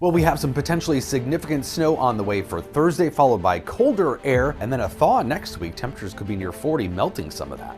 Well, we have some potentially significant snow on the way for Thursday, followed by colder air, and then a thaw next week. Temperatures could be near 40, melting some of that.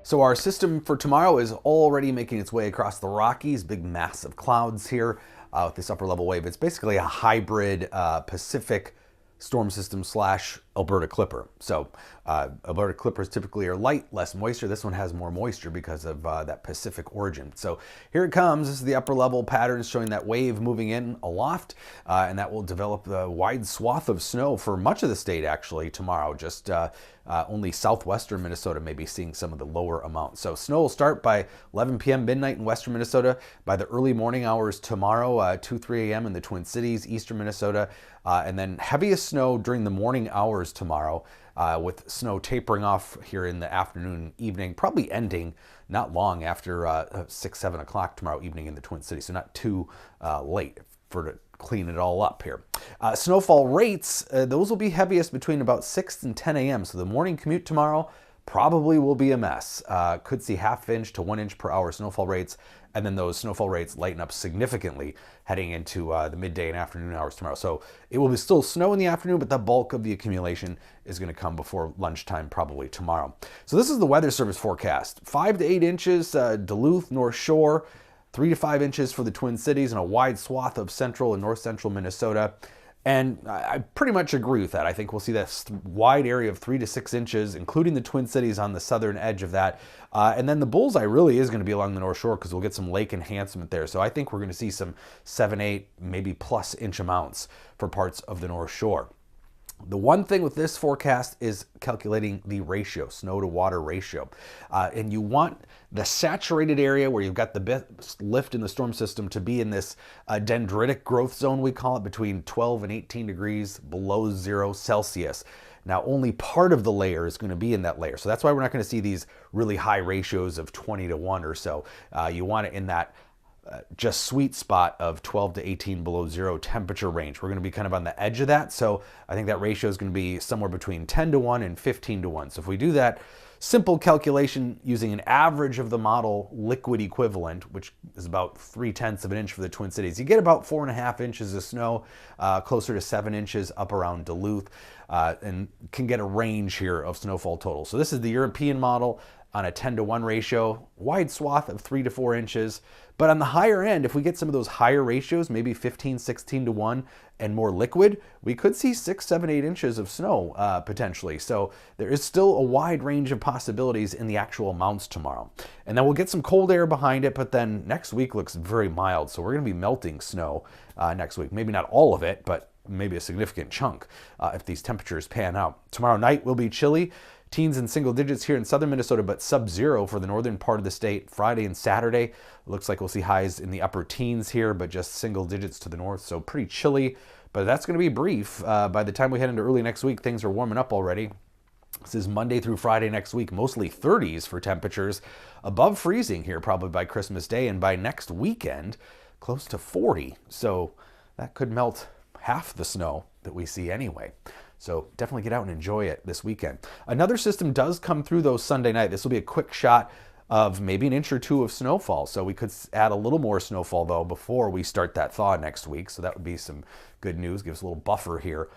So our system for tomorrow is already making its way across the Rockies, big mass of clouds here with this upper level wave. It's basically a hybrid Pacific storm system slash Alberta Clipper. So Alberta Clippers typically are light, less moisture. This one has more moisture because of that Pacific origin. So here it comes. This is the upper level patterns showing that wave moving in aloft, and that will develop a wide swath of snow for much of the state actually tomorrow. Just only southwestern Minnesota may be seeing some of the lower amounts. So snow will start by 11 p.m. midnight in western Minnesota. By the early morning hours tomorrow, 2-3 a.m. in the Twin Cities, eastern Minnesota, and then heaviest snow during the morning hours tomorrow, with snow tapering off here in the afternoon, evening, probably ending not long after 6, 7 o'clock tomorrow evening in the Twin Cities, so not too late to clean it all up here. Snowfall rates, those will be heaviest between about 6 and 10 a.m. So the morning commute tomorrow probably will be a mess. Could see 1/2 inch to 1 inch per hour snowfall rates, and then those snowfall rates lighten up significantly heading into the midday and afternoon hours tomorrow. So it will be still snow in the afternoon, but the bulk of the accumulation is going to come before lunchtime probably tomorrow. So this is the Weather Service forecast. 5 to 8 inches, Duluth, North Shore, 3 to 5 inches for the Twin Cities, and a wide swath of central and north central Minnesota. And I pretty much agree with that. I think we'll see this wide area of 3 to 6 inches, including the Twin Cities on the southern edge of that. And then the bullseye really is going to be along the North Shore because we'll get some lake enhancement there. So I think we're going to see some 7, 8, maybe plus inch amounts for parts of the North Shore. The one thing with this forecast is calculating the ratio, snow to water ratio. And you want the saturated area where you've got the best lift in the storm system to be in this dendritic growth zone, we call it, between 12 and 18 degrees below 0 Celsius. Now, only part of the layer is going to be in that layer. So that's why we're not going to see these really high ratios of 20 to 1 or so. You want it in that just sweet spot of 12 to 18 below 0 temperature range. We're going to be kind of on the edge of that. So I think that ratio is going to be somewhere between 10 to 1 and 15 to 1. So if we do that simple calculation using an average of the model liquid equivalent, which is about 3/10 of an inch for the Twin Cities, you get about 4.5 inches of snow, closer to 7 inches up around Duluth, and can get a range here of snowfall total. So this is the European model on a 10 to 1 ratio, wide swath of 3 to 4 inches. But on the higher end, if we get some of those higher ratios, maybe 15, 16 to 1 and more liquid, we could see 6, 7, 8 inches of snow potentially. So there is still a wide range of possibilities in the actual amounts tomorrow. And then we'll get some cold air behind it, but then next week looks very mild. So we're going to be melting snow next week. Maybe not all of it, but maybe a significant chunk if these temperatures pan out. Tomorrow night will be chilly. Teens in single digits here in southern Minnesota, but sub-zero for the northern part of the state. Friday and Saturday, it looks like we'll see highs in the upper teens here, but just single digits to the north, so pretty chilly. But that's going to be brief. By the time we head into early next week, things are warming up already. This is Monday through Friday next week, mostly 30s for temperatures, above freezing here probably by Christmas Day, and by next weekend, close to 40. So that could melt half the snow that we see anyway. So definitely get out and enjoy it this weekend. Another system does come through though Sunday night. This will be a quick shot of maybe an inch or two of snowfall. So we could add a little more snowfall though before we start that thaw next week. So that would be some good news. Give us a little buffer here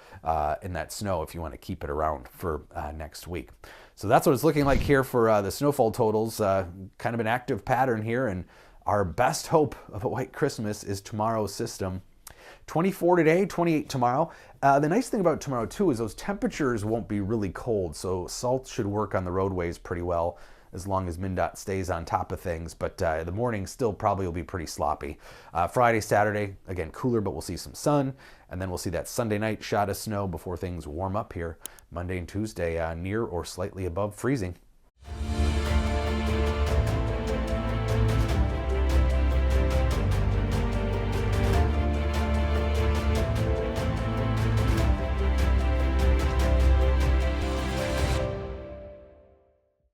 in that snow if you want to keep it around for next week. So that's what it's looking like here for the snowfall totals. Kind of an active pattern here, and our best hope of a white Christmas is tomorrow's system. 24 today, 28 tomorrow. The nice thing about tomorrow too is those temperatures won't be really cold, so salt should work on the roadways pretty well as long as MnDOT stays on top of things, but the morning still probably will be pretty sloppy. Friday, Saturday, again cooler, but we'll see some sun, and then we'll see that Sunday night shot of snow before things warm up here. Monday and Tuesday near or slightly above freezing.